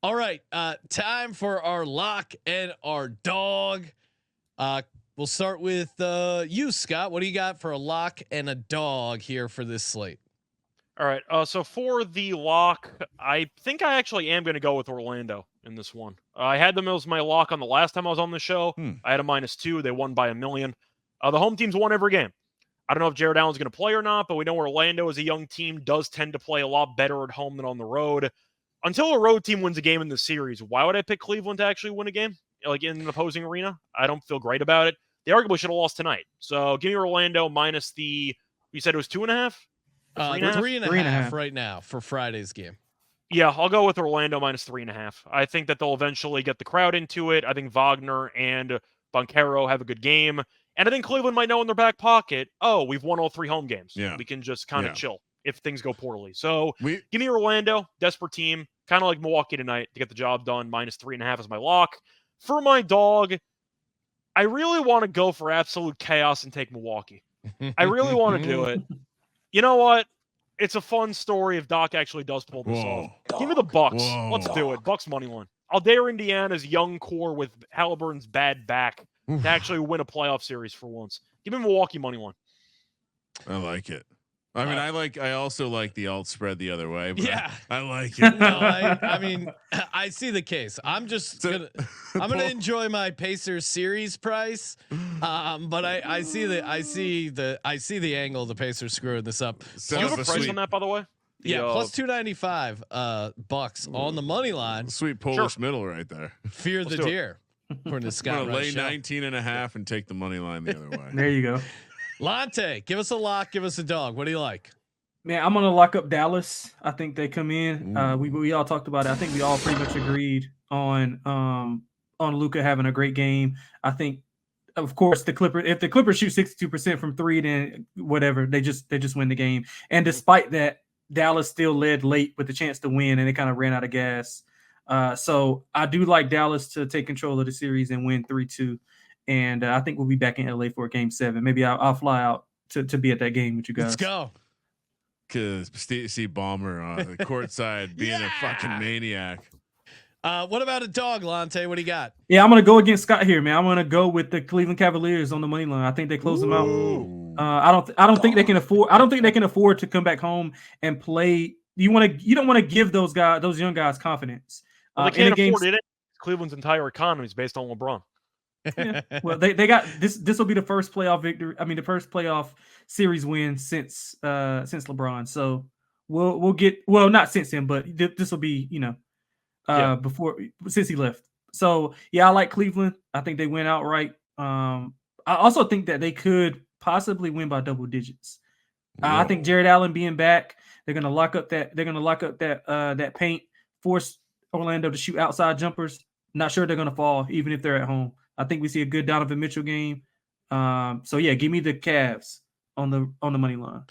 All right, time for our lock and our dog. We'll start with you, Scott. What do you got for a lock and a dog here for this slate? All right. So for the lock, I think I actually am going to go with Orlando in this one. I had them as my lock on the last time I was on the show. I had a -2. They won by 1 million. The home team's won every game. I don't know if Jared Allen's going to play or not, but we know Orlando as a young team does tend to play a lot better at home than on the road. Until a road team wins a game in the series, why would I pick Cleveland to actually win a game? Like in an opposing arena? I don't feel great about it. They arguably should have lost tonight. So give me Orlando minus the, you said it was 2.5? 3.5 right now for Friday's game. Yeah, I'll go with Orlando minus 3.5. I think that they'll eventually get the crowd into it. I think Wagner and Banchero have a good game. And I think Cleveland might know in their back pocket, oh, we've won all 3 home games. Yeah. We can just kind of chill if things go poorly. So give me Orlando, desperate team, kind of like Milwaukee tonight to get the job done. Minus 3.5 is my lock. For my dog, I really want to go for absolute chaos and take Milwaukee. I really want to do it. You know what? It's a fun story if Doc actually does pull this off. Give me the Bucks. Let's do it. Bucks money line. I'll dare Indiana's young core with Halliburton's bad back to actually win a playoff series for once. Give me Milwaukee money line. I like it. I mean, I also like the alt spread the other way. But Yeah, I like it. No, I mean, I see the case. I'm gonna enjoy my Pacers series price. But I see the angle the Pacers screwing this up. Do you have a price on that, by the way? Yeah, plus 295 Bucks on the money line. Sweet Polish middle right there. Fear the deer. According to Scott, I'm gonna lay 19.5 and take the money line the other way. There you go. Lante, give us a lock, give us a dog. What do you like? Man, I'm gonna lock up Dallas. I think they come in. We all talked about it. I think we all pretty much agreed on Luka having a great game. I think, of course, if the Clippers shoot 62% from 3, then whatever, they just win the game. And despite that, Dallas still led late with the chance to win, and they kind of ran out of gas. So I do like Dallas to take control of the series and win 3-2. And I think we'll be back in LA for Game 7. Maybe I'll fly out to be at that game with you guys. Let's go. Cause see Bomber courtside being a fucking maniac. What about a dog, Lante? What do you got? Yeah, I'm gonna go against Scott here, man. I'm gonna go with the Cleveland Cavaliers on the money line. I think they close them out. I don't think they can afford. I don't think they can afford to come back home and play. You don't want to give those young guys confidence. Well, they can't afford it. Cleveland's entire economy is based on LeBron. Yeah. Well, they got this. This will be the first playoff victory. I mean, the first playoff series win since LeBron. So we'll get not since him, but this will be before since he left. So yeah, I like Cleveland. I think they win outright. I also think that they could possibly win by double digits. I think Jared Allen being back, they're gonna lock up that paint, force Orlando to shoot outside jumpers. Not sure they're gonna fall even if they're at home. I think we see a good Donovan Mitchell game. So yeah, give me the Cavs on the money line.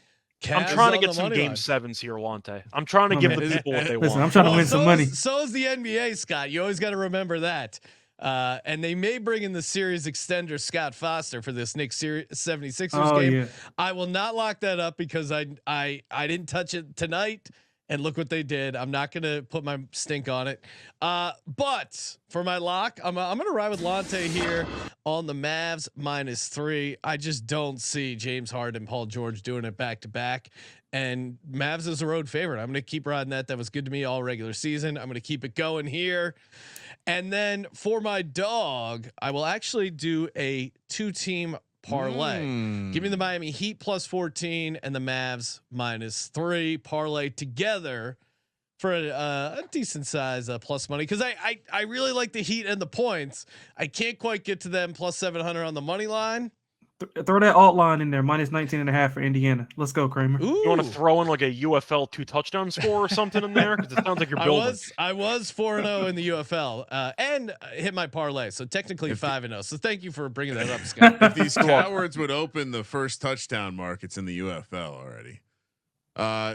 I'm trying to get some Game 7s here, Lante. I'm trying to give the people what they want. I'm trying to win some money. So is the NBA, Scott. You always got to remember that. And they may bring in the series extender Scott Foster for this Knicks 76ers game. Yeah. I will not lock that up because I didn't touch it tonight. And look what they did. I'm not going to put my stink on it. But for my lock, I'm going to ride with Lante here on the Mavs -3. I just don't see James Harden and Paul George doing it back to back. And Mavs is a road favorite. I'm going to keep riding that. That was good to me all regular season. I'm going to keep it going here. And then for my dog, I will actually do a 2-team parlay. Give me the Miami Heat +14 and the Mavs -3 parlay together for a decent size plus money because I really like the Heat and the points. I can't quite get to them +700 on the money line. Throw that alt line in there, -19.5 for Indiana. Let's go, Kramer. Ooh. You want to throw in like a UFL 2-touchdown score or something in there? Because it sounds like you're building. I was 4-0 in the UFL and hit my parlay, so technically 5-0. So thank you for bringing that up, Scott. If these cowards would open the first touchdown markets in the UFL already.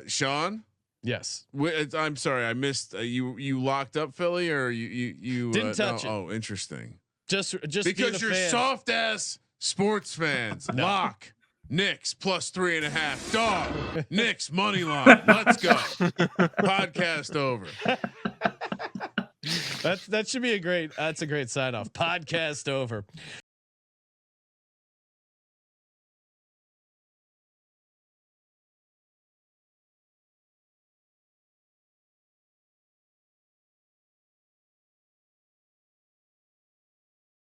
Sean? Yes. I'm sorry, I missed. You locked up Philly or you didn't touch it. Oh, interesting. Just because you're soft ass sports fans. No. Lock Knicks +3.5. Dog Knicks money line. Let's go. Podcast over. That should be a great sign off. Podcast over.